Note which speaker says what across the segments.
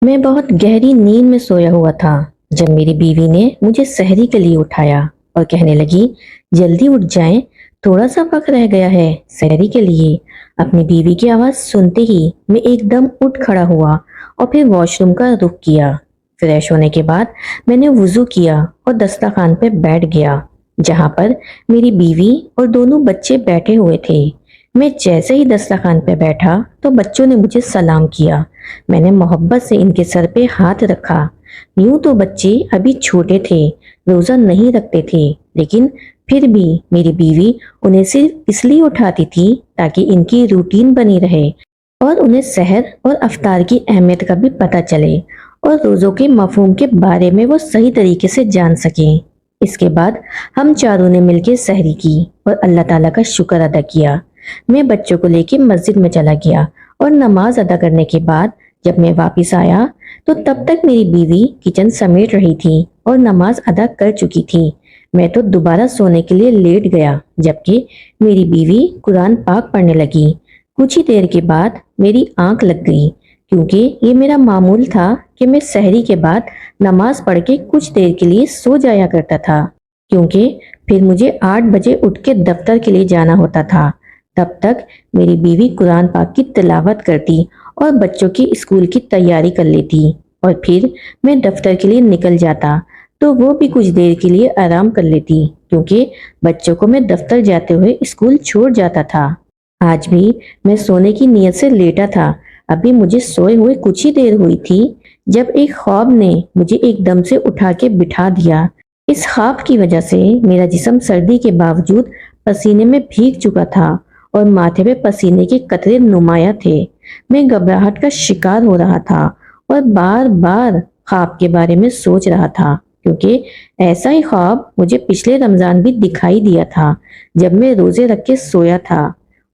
Speaker 1: میں بہت گہری نیند میں سویا ہوا تھا جب میری بیوی نے مجھے سحری کے لیے اٹھایا اور کہنے لگی جلدی اٹھ جائیں، تھوڑا سا وقت رہ گیا ہے سحری کے لیے۔ اپنی بیوی کی آواز سنتے ہی میں ایک دم اٹھ کھڑا ہوا اور پھر واش روم کا رخ کیا۔ فریش ہونے کے بعد میں نے وضو کیا اور دسترخوان پہ بیٹھ گیا جہاں پر میری بیوی اور دونوں بچے بیٹھے ہوئے تھے۔ میں جیسے ہی دسترخوان پہ بیٹھا تو بچوں نے مجھے سلام کیا۔ میں نے محبت سے ان کے سر پہ ہاتھ رکھا۔ یوں تو بچے ابھی چھوٹے تھے، روزہ نہیں رکھتے تھے، لیکن پھر بھی میری بیوی انہیں صرف اس لیے اٹھاتی تھی تاکہ ان کی روٹین بنی رہے اور انہیں سحر اور افطار کی اہمیت کا بھی پتہ چلے اور روزوں کے مفہوم کے بارے میں وہ صحیح طریقے سے جان سکیں۔ اس کے بعد ہم چاروں نے مل کے سحری کی اور اللہ تعالیٰ کا شکر ادا کیا۔ میں بچوں کو لے کے مسجد میں چلا گیا اور نماز ادا کرنے کے بعد جب میں واپس آیا تو تب تک میری بیوی کچن سمیٹ رہی تھی اور نماز ادا کر چکی تھی۔ میں تو دوبارہ سونے کے لیے لیٹ گیا جبکہ میری بیوی قرآن پاک پڑھنے لگی۔ کچھ ہی دیر کے بعد میری آنکھ لگ گئی کیونکہ یہ میرا معمول تھا کہ میں سحری کے بعد نماز پڑھ کے کچھ دیر کے لیے سو جایا کرتا تھا، کیونکہ پھر مجھے 8 بجے اٹھ کے دفتر کے لیے جانا ہوتا تھا۔ تب تک میری بیوی قرآن پاک کی تلاوت کرتی اور بچوں کی اسکول کی تیاری کر لیتی اور پھر میں دفتر کے لیے نکل جاتا تو وہ بھی کچھ دیر کے لیے آرام کر لیتی کیونکہ بچوں کو میں دفتر جاتے ہوئے اسکول چھوڑ جاتا تھا۔ آج بھی میں سونے کی نیت سے لیٹا تھا۔ ابھی مجھے سوئے ہوئے کچھ ہی دیر ہوئی تھی جب ایک خواب نے مجھے ایک دم سے اٹھا کے بٹھا دیا۔ اس خواب کی وجہ سے میرا جسم سردی کے باوجود پسینے میں بھیگ چکا تھا اور ماتھے پہ پسینے کے قطرے نمایاں تھے۔ میں گھبراہٹ کا شکار ہو رہا تھا اور بار بار خواب کے بارے میں سوچ رہا تھا کیونکہ ایسا ہی خواب مجھے پچھلے رمضان بھی دکھائی دیا تھا جب میں روزے رکھ کے سویا تھا،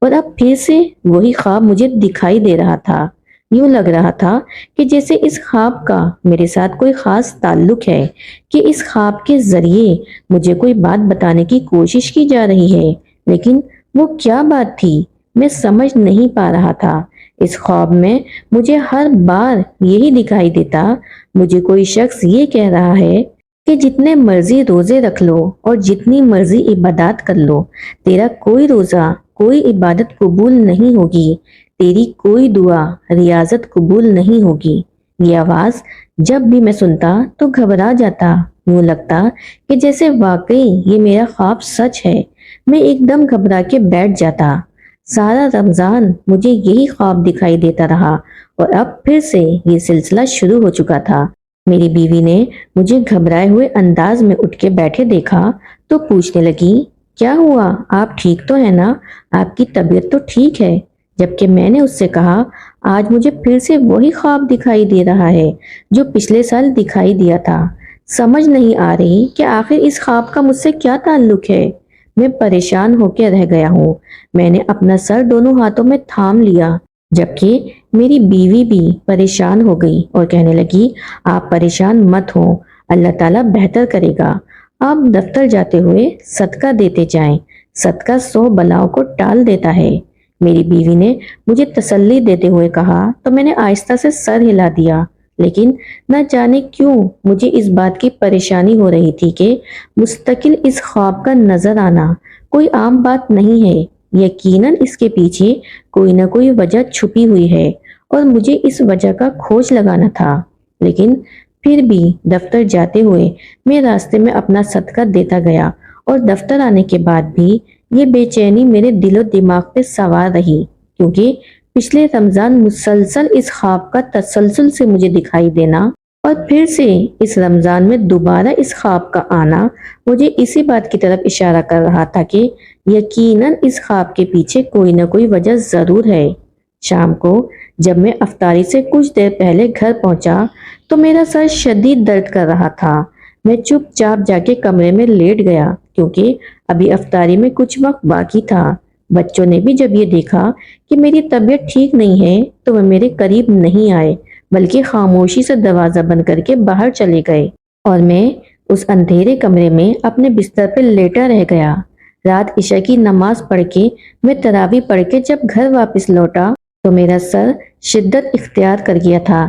Speaker 1: اور اب پھر سے وہی خواب مجھے دکھائی دے رہا تھا۔ یوں لگ رہا تھا کہ جیسے اس خواب کا میرے ساتھ کوئی خاص تعلق ہے، کہ اس خواب کے ذریعے مجھے کوئی بات بتانے کی کوشش کی جا رہی ہے، لیکن وہ کیا بات تھی میں سمجھ نہیں پا رہا تھا۔ اس خواب میں مجھے ہر بار یہی دکھائی دیتا، مجھے کوئی شخص یہ کہہ رہا ہے کہ جتنے مرضی روزے رکھ لو اور جتنی مرضی عبادات کر لو، تیرا کوئی روزہ کوئی عبادت قبول نہیں ہوگی، تیری کوئی دعا ریاضت قبول نہیں ہوگی۔ یہ آواز جب بھی میں سنتا تو گھبرا جاتا، یوں لگتا کہ جیسے واقعی یہ میرا خواب سچ ہے۔ میں ایک دم گھبرا کے بیٹھ جاتا۔ سارا رمضان مجھے یہی خواب دکھائی دیتا رہا اور اب پھر سے یہ سلسلہ شروع ہو چکا تھا۔ میری بیوی نے مجھے گھبرائے ہوئے انداز میں اٹھ کے بیٹھے دیکھا تو پوچھنے لگی کیا ہوا، آپ ٹھیک تو ہے نا، آپ کی طبیعت تو ٹھیک ہے؟ جبکہ میں نے اس سے کہا آج مجھے پھر سے وہی خواب دکھائی دے رہا ہے جو پچھلے سال دکھائی دیا تھا۔ سمجھ نہیں آ رہی کہ آخر اس خواب کا مجھ سے کیا تعلق ہے۔ میں پریشان ہو کے رہ گیا ہوں۔ میں نے اپنا سر دونوں ہاتھوں میں تھام لیا جبکہ میری بیوی بھی پریشان ہو گئی اور کہنے لگی آپ پریشان مت ہو، اللہ تعالیٰ بہتر کرے گا۔ آپ دفتر جاتے ہوئے صدقہ دیتے جائیں، صدقہ 100 بلاؤں کو ٹال دیتا ہے۔ میری بیوی نے مجھے تسلی دیتے ہوئے کہا تو میں نے آہستہ سے سر ہلا دیا، لیکن نہ جانے کیوں مجھے اس بات کی پریشانی ہو رہی تھی کہ مستقل اس خواب کا نظر آنا کوئی عام بات نہیں ہے۔ یقیناً اس کے پیچھے کوئی نہ کوئی وجہ چھپی ہوئی ہے اور مجھے اس وجہ کا کھوج لگانا تھا۔ لیکن پھر بھی دفتر جاتے ہوئے میں راستے میں اپنا صدقہ دیتا گیا اور دفتر آنے کے بعد بھی یہ بے چینی میرے دل و دماغ پہ سوار رہی کیونکہ پچھلے رمضان مسلسل اس خواب کا تسلسل سے مجھے دکھائی دینا اور پھر سے اس رمضان میں دوبارہ اس خواب کا آنا مجھے اسی بات کی طرف اشارہ کر رہا تھا کہ یقیناً اس خواب کے پیچھے کوئی نہ کوئی وجہ ضرور ہے۔ شام کو جب میں افطاری سے کچھ دیر پہلے گھر پہنچا تو میرا سر شدید درد کر رہا تھا۔ میں چپ چاپ جا کے کمرے میں لیٹ گیا کیونکہ ابھی افطاری میں کچھ وقت باقی تھا۔ بچوں نے بھی جب یہ دیکھا کہ میری طبیعت ٹھیک نہیں ہے تو وہ میرے قریب نہیں آئے بلکہ خاموشی سے دروازہ بند کر کے باہر چلے گئے اور میں اس اندھیرے کمرے میں اپنے بستر پہ لیٹا رہ گیا۔ رات عشاء کی نماز پڑھ کے میں تراویح پڑھ کے جب گھر واپس لوٹا تو میرا سر شدت اختیار کر گیا تھا۔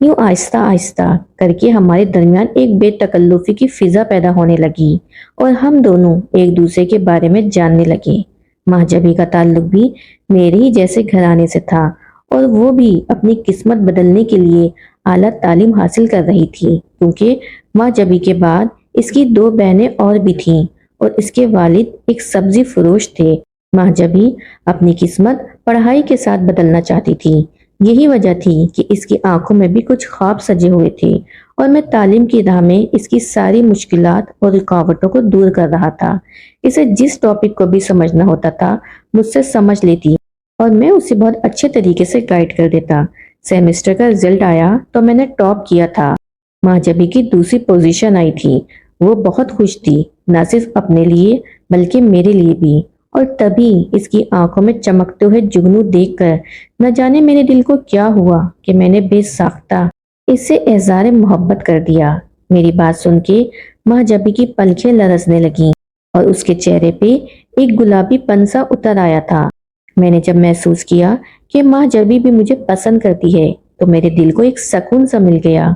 Speaker 1: یوں آہستہ آہستہ کر کے ہمارے درمیان ایک بے تکلفی کی فضا پیدا ہونے لگی اور ہم دونوں ایک دوسرے کے بارے میں جاننے لگے۔ مہجبی کا تعلق بھی میرے ہی جیسے گھرانے سے تھا اور وہ بھی اپنی قسمت بدلنے کے لیے اعلیٰ تعلیم حاصل کر رہی تھی، کیونکہ مہجبی کے بعد اس کی دو بہنیں اور بھی تھیں اور اس کے والد ایک سبزی فروش تھے۔ مہجبی اپنی قسمت پڑھائی کے ساتھ بدلنا چاہتی تھی۔ یہی وجہ تھی کہ اس کی آنکھوں میں بھی کچھ خواب سجے ہوئے تھے اور میں تعلیم کی راہ میں اس کی ساری مشکلات اور رکاوٹوں کو دور کر رہا تھا۔ اسے جس ٹاپک کو بھی سمجھنا ہوتا تھا مجھ سے سمجھ لیتی اور میں اسے بہت اچھے طریقے سے گائیڈ کر دیتا۔ سیمسٹر کا رزلٹ آیا تو میں نے ٹاپ کیا تھا۔ مہجبی کی دوسری پوزیشن آئی تھی۔ وہ بہت خوش تھی، نہ صرف اپنے لیے بلکہ میرے لیے بھی، اور تبھی اس کی آنکھوں میں چمکتے ہوئے جگنو دیکھ کر نہ جانے میرے دل کو کیا ہوا کہ میں نے بے ساختہ اس سے اظہار محبت کر دیا۔ میری بات سن کے مہجبی کی پلکیں لرزنے لگیں اور اس کے چہرے پہ ایک گلابی پن سا اتر آیا تھا۔ میں نے جب محسوس کیا کہ مہجبی بھی مجھے پسند کرتی ہے تو میرے دل کو ایک سکون سا مل گیا۔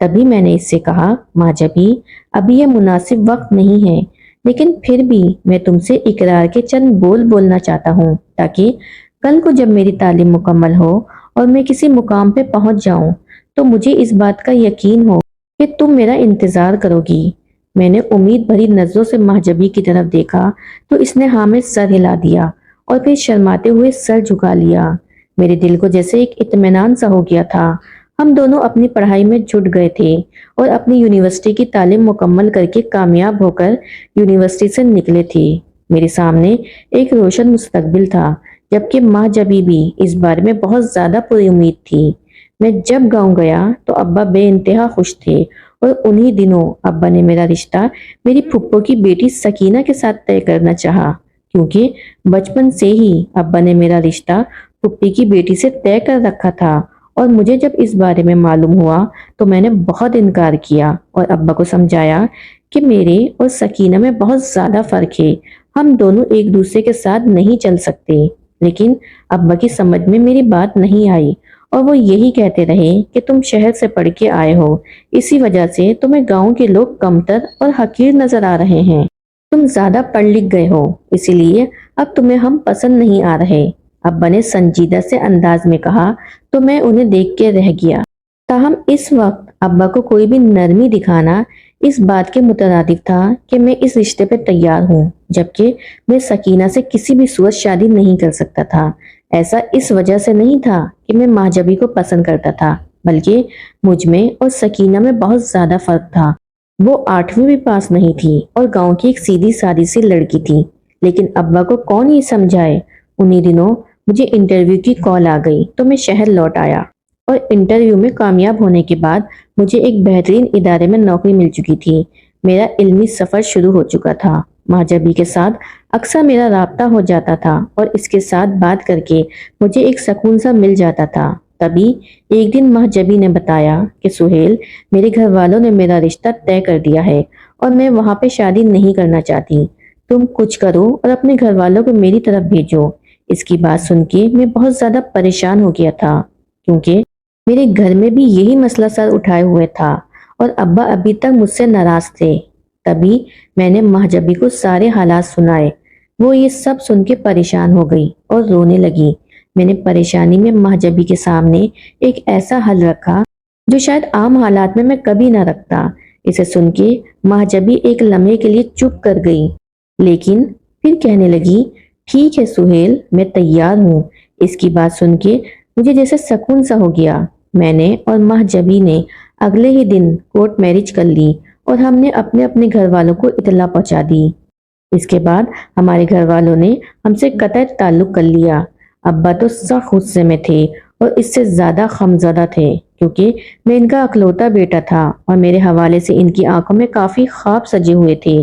Speaker 1: تبھی میں نے اس سے کہا، مہجبی، ابھی یہ مناسب وقت نہیں ہے، لیکن پھر بھی میں تم سے اقرار کے چند بول بولنا چاہتا ہوں تاکہ کل کو جب میری تعلیم مکمل ہو اور میں کسی مقام پہ پہنچ جاؤں تو مجھے اس بات کا یقین ہو کہ تم میرا انتظار کرو گی۔ میں نے امید بھری نظروں سے مہجبی کی طرف دیکھا تو اس نے ہاں میں سر ہلا دیا اور پھر شرماتے ہوئے سر جھکا لیا۔ میرے دل کو جیسے ایک اطمینان سا ہو گیا تھا۔ ہم دونوں اپنی پڑھائی میں جٹ گئے تھے اور اپنی یونیورسٹی کی تعلیم مکمل کر کے کامیاب ہو کر یونیورسٹی سے نکلے تھے۔ میرے سامنے ایک روشن مستقبل تھا، جبکہ مہجبی بھی اس بارے میں بہت زیادہ پوری امید تھی۔ میں جب گاؤں گیا تو ابا بے انتہا خوش تھے اور انہی دنوں ابا نے میرا رشتہ میری پھپھو کی بیٹی سکینہ کے ساتھ طے کرنا چاہا، کیونکہ بچپن سے ہی ابا نے میرا رشتہ پھپھی کی بیٹی سے طے کر رکھا تھا، اور مجھے جب اس بارے میں معلوم ہوا تو میں نے بہت انکار کیا اور ابا کو سمجھایا کہ میرے اور سکینہ میں بہت زیادہ فرق ہے، ہم دونوں ایک دوسرے کے ساتھ نہیں چل سکتے۔ لیکن ابا کی سمجھ میں میری بات نہیں آئی اور وہ یہی کہتے رہے کہ تم شہر سے پڑھ کے آئے ہو، اسی وجہ سے تمہیں گاؤں کے لوگ کمتر اور حقیر نظر آ رہے ہیں۔ تم زیادہ پڑھ لکھ گئے ہو، اسی لیے اب تمہیں ہم پسند نہیں آ رہے۔ ابا نے سنجیدہ سے انداز میں کہا تو میں انہیں دیکھ کے رہ گیا۔ تاہم اس وقت ابا کو کوئی بھی نرمی دکھانا اس بات کے مترادف تھا کہ میں اس رشتے پہ تیار ہوں، جبکہ میں سکینہ سے کسی بھی صورت شادی نہیں کر سکتا تھا۔ ایسا اس وجہ سے نہیں تھا کہ میں مہجبی کو پسند کرتا تھا، بلکہ مجھ میں اور سکینہ میں بہت زیادہ فرق تھا۔ وہ 8ویں بھی پاس نہیں تھی اور گاؤں کی ایک سیدھی سادی سی لڑکی تھی، لیکن ابا کو کون یہ سمجھائے۔ انہی دنوں مجھے انٹرویو کی کال آ گئی تو میں شہر لوٹ آیا اور انٹرویو میں کامیاب ہونے کے بعد مجھے ایک بہترین ادارے میں نوکری مل چکی تھی۔ میرا علمی سفر شروع ہو چکا تھا۔ مہجبی کے ساتھ اکثر میرا رابطہ ہو جاتا تھا اور اس کے ساتھ بات کر کے مجھے ایک سکون سا مل جاتا تھا۔ تبھی ایک دن مہجبی نے بتایا کہ سہیل، میرے گھر والوں نے میرا رشتہ طے کر دیا ہے اور میں وہاں پہ شادی نہیں کرنا چاہتی۔ تم کچھ کرو اور اپنے گھر والوں کو میری طرف بھیجو۔ اس کی بات سن کے میں بہت زیادہ پریشان ہو گیا تھا، کیونکہ میرے گھر میں بھی یہی مسئلہ سر اٹھائے ہوئے تھا اور ابا ابھی تک مجھ سے ناراض تھے۔ تبھی میں نے مہجبی کو سارے حالات سنائے۔ وہ یہ سب سن کے پریشان ہو گئی اور رونے لگی۔ میں نے پریشانی میں مہجبی کے سامنے ایک ایسا حل رکھا جو شاید عام حالات میں کبھی نہ رکھتا۔ اسے سن کے مہجبی ایک لمحے کے لیے چپ کر گئی، لیکن پھر کہنے لگی، ٹھیک ہے سہیل، میں تیار ہوں۔ اس کی بات سن کے مجھے جیسے سکون سا ہو گیا۔ میں نے اور مہجبی نے اگلے ہی دن کورٹ میرج کر لی اور ہم نے اپنے اپنے گھر والوں کو اطلاع پہنچا دی۔ اس کے بعد ہمارے گھر والوں نے ہم سے قطع تعلق کر لیا۔ ابا تو سخت غصے میں تھے اور اس سے زیادہ غمزدہ تھے، کیونکہ میں ان کا اکلوتا بیٹا تھا اور میرے حوالے سے ان کی آنکھوں میں کافی خواب سجے ہوئے تھے۔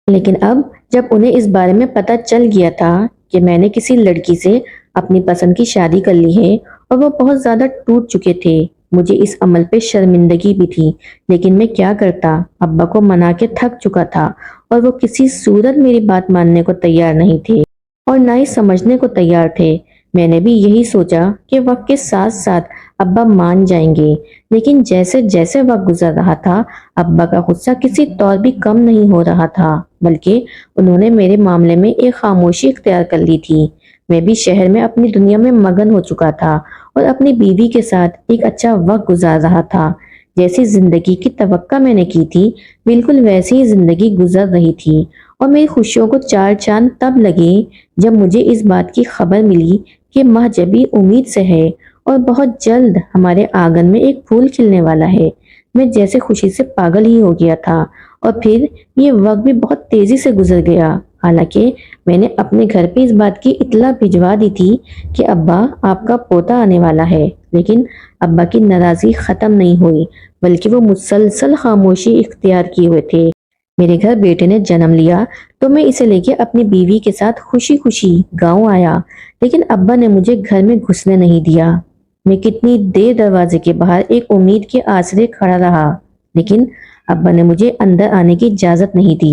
Speaker 1: لیکن اب جب انہیں اس بارے میں پتہ چل گیا تھا کہ میں نے کسی لڑکی سے اپنی پسند کی شادی کر لی ہے اور وہ بہت زیادہ ٹوٹ چکے تھے، مجھے اس عمل پہ شرمندگی بھی تھی، لیکن میں کیا کرتا۔ ابا کو منا کے تھک چکا تھا اور وہ کسی صورت میری بات ماننے کو تیار نہیں تھے اور نہ ہی سمجھنے کو تیار تھے۔ میں نے بھی یہی سوچا کہ وقت کے ساتھ ساتھ ابا مان جائیں گے۔ لیکن جیسے جیسے وقت گزر رہا تھا ابا کا غصہ کسی طور بھی کم نہیں ہو رہا تھا، بلکہ انہوں نے میرے معاملے میں ایک خاموشی اختیار کر لی تھی۔ میں بھی شہر میں اپنی دنیا میں مگن ہو چکا تھا اور اپنی بیوی کے ساتھ ایک اچھا وقت گزار رہا تھا۔ جیسی زندگی کی توقع میں نے کی تھی بالکل ویسی ہی زندگی گزر رہی تھی، اور میری خوشیوں کو چار چاند تب لگے جب مجھے اس بات کی خبر ملی کہ ماہ جبی امید سے ہے اور بہت جلد ہمارے آنگن میں ایک پھول کھلنے والا ہے۔ میں جیسے خوشی سے پاگل ہی ہو گیا تھا، اور پھر یہ وقت بھی بہت تیزی سے گزر گیا۔ حالانکہ میں نے اپنے گھر پہ اس بات کی اطلاع بھجوا دی تھی کہ ابا آپ کا پوتا آنے والا ہے، لیکن ابا کی ناراضگی ختم نہیں ہوئی، بلکہ وہ مسلسل خاموشی اختیار کیے ہوئے تھے۔ میرے گھر بیٹے نے جنم لیا تو میں اسے لے کے اپنی بیوی کے ساتھ خوشی خوشی گاؤں آیا، لیکن ابا نے مجھے گھر میں گھسنے نہیں دیا۔ میں کتنی دیر دروازے کے باہر ایک امید کے آسرے کھڑا رہا، لیکن ابا نے مجھے اندر آنے کی اجازت نہیں دی۔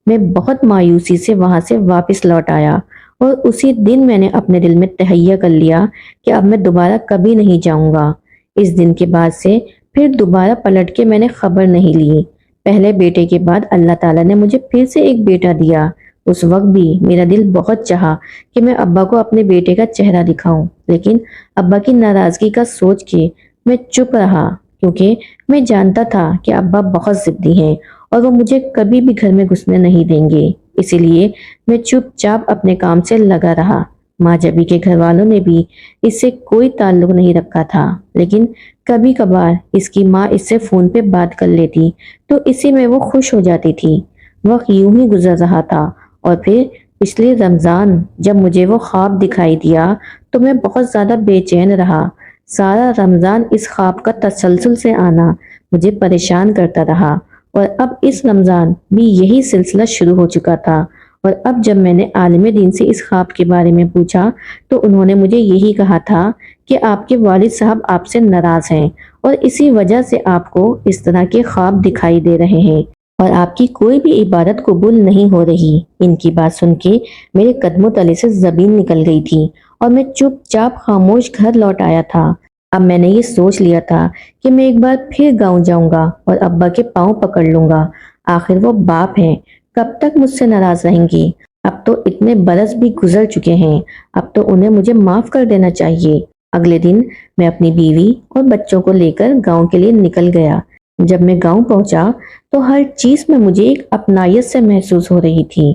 Speaker 1: میں بہت مایوسی سے وہاں سے واپس لوٹ آیا، اور اسی دن میں نے اپنے دل میں تہیہ کر لیا کہ اب میں دوبارہ کبھی نہیں جاؤں گا۔ اس دن کے بعد سے پھر دوبارہ پلٹ کے میں نے خبر نہیں لی۔ پہلے بیٹے کے بعد اللہ تعالیٰ نے مجھے پھر سے ایک بیٹا دیا۔ اس وقت بھی میرا دل بہت چاہا کہ میں ابا کو اپنے بیٹے کا چہرہ دکھاؤں، لیکن ابا کی ناراضگی کا سوچ کے میں چپ رہا، کیونکہ میں جانتا تھا کہ ابا بہت ضدی ہیں اور وہ مجھے کبھی بھی گھر میں گھسنے نہیں دیں گے۔ اسی لیے میں چپ چاپ اپنے کام سے لگا رہا۔ ماں جبی کے گھر والوں نے بھی اس سے کوئی تعلق نہیں رکھا تھا، لیکن کبھی کبھار اس کی ماں اس سے فون پہ بات کر لیتی تو اسی میں وہ خوش ہو جاتی تھی۔ وقت یوں ہی گزر رہا تھا، اور پھر پچھلے رمضان جب مجھے وہ خواب دکھائی دیا تو میں بہت زیادہ بے چین رہا۔ سارا رمضان اس خواب کا تسلسل سے آنا مجھے پریشان کرتا رہا، اور اب اس رمضان بھی یہی سلسلہ شروع ہو چکا تھا۔ اور اب جب میں نے عالم دین سے اس خواب کے بارے میں پوچھا تو انہوں نے مجھے یہی کہا تھا کہ آپ کے والد صاحب آپ سے ناراض ہیں، اور اسی وجہ سے آپ کو اس طرح کے خواب دکھائی دے رہے ہیں، اور آپ کی کوئی بھی عبادت قبول نہیں ہو رہی۔ ان کی بات سن کے میرے قدموں تلے سے زبین نکل گئی تھی، اور میں چپ چاپ خاموش گھر لوٹ آیا تھا۔ اب میں نے یہ سوچ لیا تھا کہ میں ایک بار پھر گاؤں جاؤں گا اور ابا کے پاؤں پکڑ لوں گا۔ آخر وہ باپ ہیں، کب تک مجھ سے ناراض رہیں گی؟ اب تو اتنے برس بھی گزر چکے ہیں، اب تو انہیں مجھے معاف کر دینا چاہیے۔ اگلے دن میں اپنی بیوی اور بچوں کو لے کر گاؤں کے لیے نکل گیا۔ جب میں گاؤں پہنچا تو ہر چیز میں مجھے ایک اپنائیت سے محسوس ہو رہی تھی۔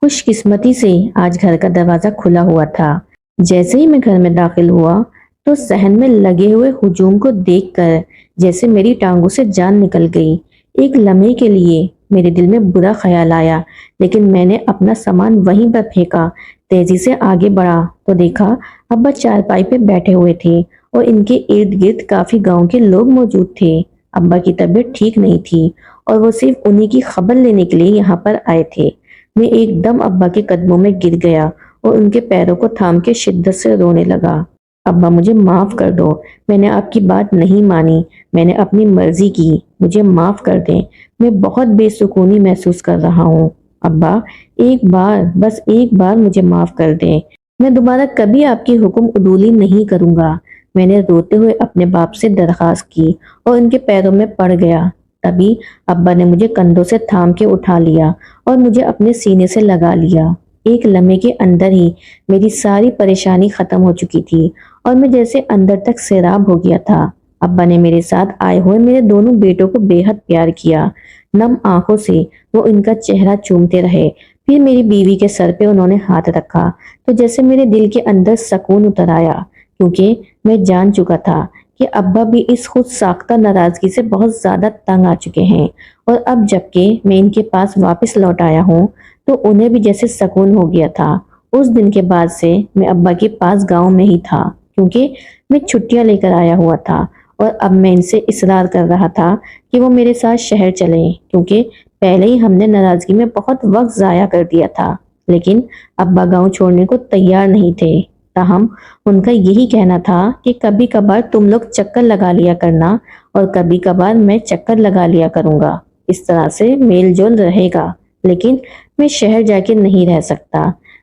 Speaker 1: خوش قسمتی سے آج گھر کا دروازہ کھلا ہوا تھا۔ جیسے ہی میں گھر میں داخل ہوا تو صحن میں لگے ہوئے ہجوم کو دیکھ کر جیسے میری ٹانگوں سے جان نکل گئی۔ ایک لمحے کے لیے میرے دل میں برا خیال آیا، لیکن میں نے اپنا سامان وہیں پر پھینکا۔ تیزی سے آگے بڑھا تو دیکھا ابا چارپائی پہ بیٹھے ہوئے تھے، اور ان کے ارد گرد کافی گاؤں کے لوگ موجود تھے۔ ابا کی طبیعت ٹھیک نہیں تھی، اور وہ صرف انہی کی خبر لینے کے لیے یہاں پر آئے تھے۔ میں ایک دم ابا کے قدموں میں گر گیا اور ان کے پیروں کو تھام کے شدت سے رونے لگا۔ ابا مجھے معاف کر دو، میں نے آپ کی بات نہیں مانی، میں نے اپنی مرضی کی، مجھے معاف کر دیں، میں بہت بے سکونی محسوس کر رہا ہوں۔ ابا ایک بار، بس ایک بار مجھے معاف کر دیں، میں دوبارہ کبھی آپ کی حکم عدولی نہیں کروں گا۔ میں نے روتے ہوئے اپنے باپ سے درخواست کی اور ان کے پیروں میں پڑ گیا۔ تبھی ابا نے مجھے کندھوں سے تھام کے اٹھا لیا اور مجھے اپنے سینے سے لگا لیا۔ ایک لمحے کے اندر ہی میری ساری پریشانی ختم ہو چکی تھی، اور میں جیسے اندر تک سیراب ہو گیا تھا۔ ابا نے میرے ساتھ آئے ہوئے میرے دونوں بیٹوں کو بے حد پیار کیا۔ نم آنکھوں سے وہ ان کا چہرہ چومتے رہے۔ پھر میری بیوی کے سر پہ انہوں نے ہاتھ رکھا تو جیسے میرے دل کے اندر سکون اتر آیا، کیونکہ میں جان چکا تھا کہ ابا بھی اس خود ساختہ ناراضگی سے بہت زیادہ تنگ آ چکے ہیں، اور اب جب کہ میں ان کے پاس واپس لوٹ آیا ہوں تو انہیں بھی جیسے سکون ہو گیا تھا۔ اس دن کے بعد سے میں ابا کے پاس گاؤں میں ہی تھا، کیونکہ میں چھٹیاں لے کر آیا ہوا تھا، اور اب میں ان سے اصرار کر رہا تھا کہ وہ میرے ساتھ شہر چلیں، کیونکہ پہلے ہی ہم نے ناراضگی میں بہت وقت ضائع کر دیا تھا۔ لیکن ابا گاؤں چھوڑنے کو تیار نہیں تھے، تاہم ان کا یہی کہنا تھا کہ کبھی کبھار تم لوگ چکر لگا لیا کرنا، اور کبھی کبھار میں چکر لگا لیا کروں گا، اس طرح سے میل جول رہے گا۔ لیکن میں شہر جا کے نہیں رہ سکتا۔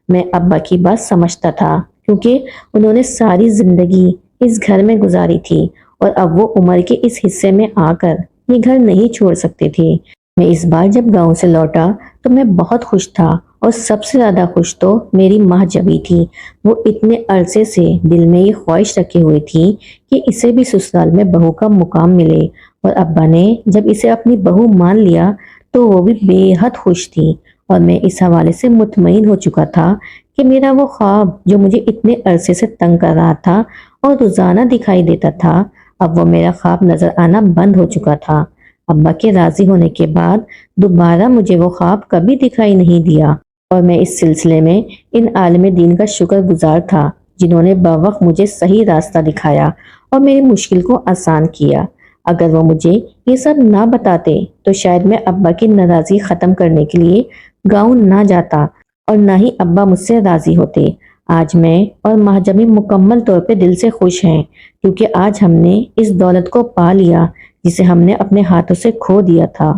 Speaker 1: میں ابا کی بات سمجھتا تھا، کیونکہ انہوں نے ساری زندگی اس گھر میں گزاری تھی اور اب وہ عمر کے اس حصے میں آ کر یہ گھر نہیں چھوڑ سکتے تھے۔ میں اس بار جب گاؤں سے لوٹا تو میں بہت خوش تھا، اور سب سے زیادہ خوش تو میری ماں جبھی تھی۔ وہ اتنے عرصے سے دل میں یہ خواہش رکھے ہوئی تھی کہ اسے بھی سسرال میں بہو کا مقام ملے، اور ابا نے جب اسے اپنی بہو مان لیا تو وہ بھی بے حد خوش تھی، اور میں اس حوالے سے مطمئن ہو چکا تھا کہ میرا وہ خواب جو مجھے اتنے عرصے سے تنگ کر رہا تھا اور روزانہ دکھائی دیتا تھا، اب وہ میرا خواب نظر آنا بند ہو چکا تھا۔ ابا کے راضی ہونے کے بعد دوبارہ مجھے وہ خواب کبھی دکھائی نہیں دیا، اور میں اس سلسلے میں ان عالم دین کا شکر گزار تھا جنہوں نے بوقت مجھے صحیح راستہ دکھایا اور میری مشکل کو آسان کیا۔ اگر وہ مجھے یہ سب نہ بتاتے تو شاید میں ابا کی ناراضی ختم کرنے کے لیے گاؤں نہ جاتا، اور نہ ہی ابا مجھ سے راضی ہوتے۔ آج میں اور ماں جبھی مکمل طور پہ دل سے خوش ہیں، کیونکہ آج ہم نے اس دولت کو پا لیا جسے ہم نے اپنے ہاتھوں سے کھو دیا تھا۔